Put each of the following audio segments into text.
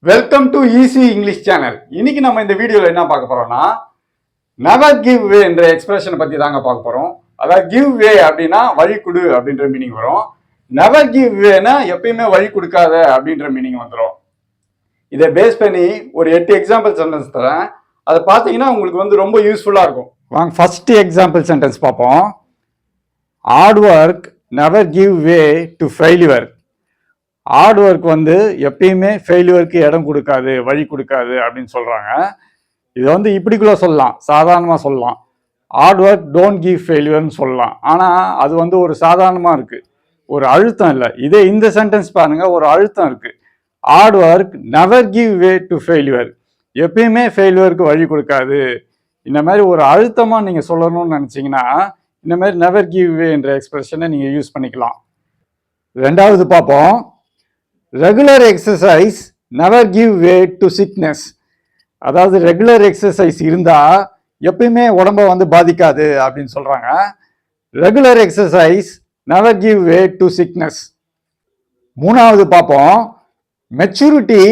Welcome to easy English channel. இன்னைக்கு நம்ம இந்த வீடியோவில் என்ன பார்க்க போறோம்னா நெவர் கிவ் வே என்ற எக்ஸ்பிரஷனை பற்றி தாங்க பார்க்க போறோம். அதாவது கிவ் வே அப்படின்னா வழி கொடு அப்படின்ற மீனிங் வரும். நெவர் கிவ் வேனா எப்பயுமே வழி கொடுக்காத அப்படின்ற மீனிங் வந்துடும். இதை பேஸ் பண்ணி ஒரு 8 எக்ஸாம்பிள் சென்டென்ஸ் தரேன். அதை பார்த்தீங்கன்னா உங்களுக்கு ரொம்ப யூஸ்ஃபுல்லாக இருக்கும். வாங்க ஃபர்ஸ்ட் எக்ஸாம்பிள் சென்டென்ஸ் பார்ப்போம். Hard work never give way to failure. Hard work எப்பயுமே ஃபெயிலியருக்கு இடம் கொடுக்காது, வழி கொடுக்காது அப்படின்னு சொல்கிறாங்க. இது இப்படிக்குள்ள சொல்லலாம், சாதாரணமாக சொல்லலாம். ஹார்ட் ஒர்க் டோன்ட் கிவ் ஃபெயிலியர்னு சொல்லலாம். ஆனால் அது ஒரு சாதாரணமாக இருக்குது, ஒரு அழுத்தம் இல்லை. இதே இந்த சென்டென்ஸ் பாருங்கள், ஒரு அழுத்தம் இருக்குது. Hard work never give way to failure. எப்பயுமே ஃபெயிலியருக்கு வழி கொடுக்காது. இந்த மாதிரி ஒரு அழுத்தமாக நீங்கள் சொல்லணும்னு நினச்சிங்கன்னா இந்த மாதிரி நெவர் கிவ் வே என்ற எக்ஸ்பிரஷனை நீங்கள் யூஸ் பண்ணிக்கலாம். ரெண்டாவது பார்ப்போம். Regular exercise never give way to sickness. அதாவது ரெகுலர் எக்ஸசைஸ் இருந்தால் எப்பயுமே உடம்பை பாதிக்காது அப்படின்னு சொல்கிறாங்க. Regular exercise never give way to sickness. மூணாவது பார்ப்போம். Maturity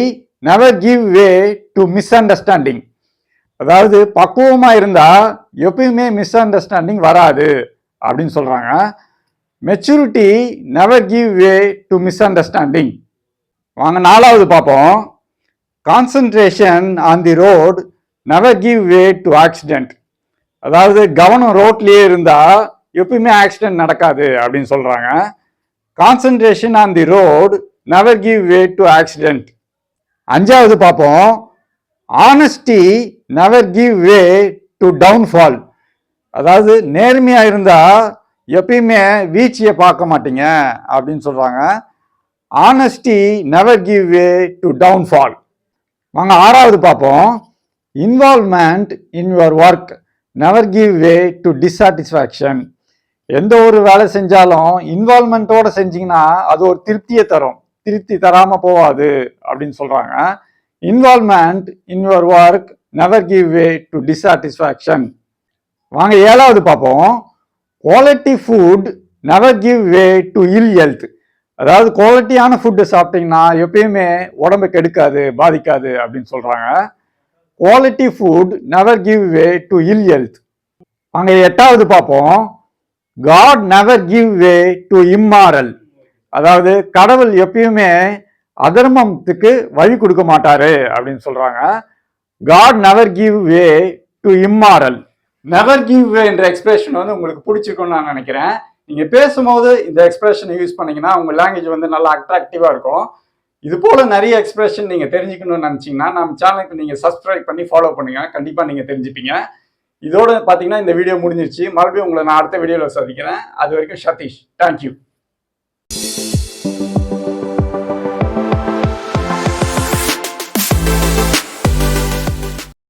never give way to miss understanding. அதாவது பக்குவமாக இருந்தால் எப்பயுமே மிஸ் அண்டர்ஸ்டாண்டிங் வராது அப்படின்னு சொல்கிறாங்க. Maturity never give way to miss understanding. வாங்க நாலாவது பார்ப்போம். Concentration on the road never give way to accident. அதாவது கவனம் ரோட்லேயே இருந்தால் எப்பயுமே ஆக்சிடென்ட் நடக்காது அப்படின்னு சொல்கிறாங்க. Concentration on the road never give way to accident. அஞ்சாவது பார்ப்போம். Honesty never give way to downfall. அதாவது நேர்மையாக இருந்தால் எப்பயுமே வீழ்ச்சியை பார்க்க மாட்டீங்க அப்படின்னு சொல்கிறாங்க. Honesty never give way to downfall. வாங்க ஆறாவது பார்ப்போம். Involvement in your work never give way to dissatisfaction. எந்த ஒரு வேலை செஞ்சாலும் இன்வால்வ்மெண்ட்டோட செஞ்சீங்கன்னா அது ஒரு திருப்தியை தரும், திருப்தி தராமல் போகாது அப்படின்னு சொல்கிறாங்க. Involvement in your work never give way to dissatisfaction. வாங்க ஏழாவது பார்ப்போம். Quality food never give way to ill health. அதாவது குவாலிட்டியான ஃபுட்டு சாப்பிட்டீங்கன்னா எப்பயுமே உடம்பு கெடுக்காது, பாதிக்காது அப்படின்னு சொல்கிறாங்க. Quality food never give way to ill health. அங்கே எட்டாவது பார்ப்போம். God never give way to immoral. அதாவது கடவுள் எப்பயுமே அதர்மத்துக்கு வழி கொடுக்க மாட்டாரு அப்படின்னு சொல்கிறாங்க. God never give way to immoral. Never give way என்ற எக்ஸ்பிரஷன் உங்களுக்கு பிடிச்சிருக்கும்னு நான் நினைக்கிறேன். நீங்கள் பேசும்போது இந்த எக்ஸ்பிரஷனை யூஸ் பண்ணீங்கன்னா உங்கள் லாங்குவேஜ் நல்லா அட்ராக்டிவாக இருக்கும். இது போல் நிறைய எக்ஸ்பிரஷன் நீங்கள் தெரிஞ்சுக்கணும்னு நினச்சிங்கன்னா நம்ம சேனலுக்கு நீங்கள் சப்ஸ்கிரைப் பண்ணி ஃபாலோ பண்ணுங்க. கண்டிப்பாக நீங்கள் தெரிஞ்சுப்பீங்க. இதோட பார்த்தீங்கன்னா இந்த வீடியோ முடிஞ்சிருச்சு. மறுபடியும் உங்களை நான் அடுத்த வீடியோவில் சந்திக்கிறேன். அது வரைக்கும் சதீஷ். தேங்க்யூ.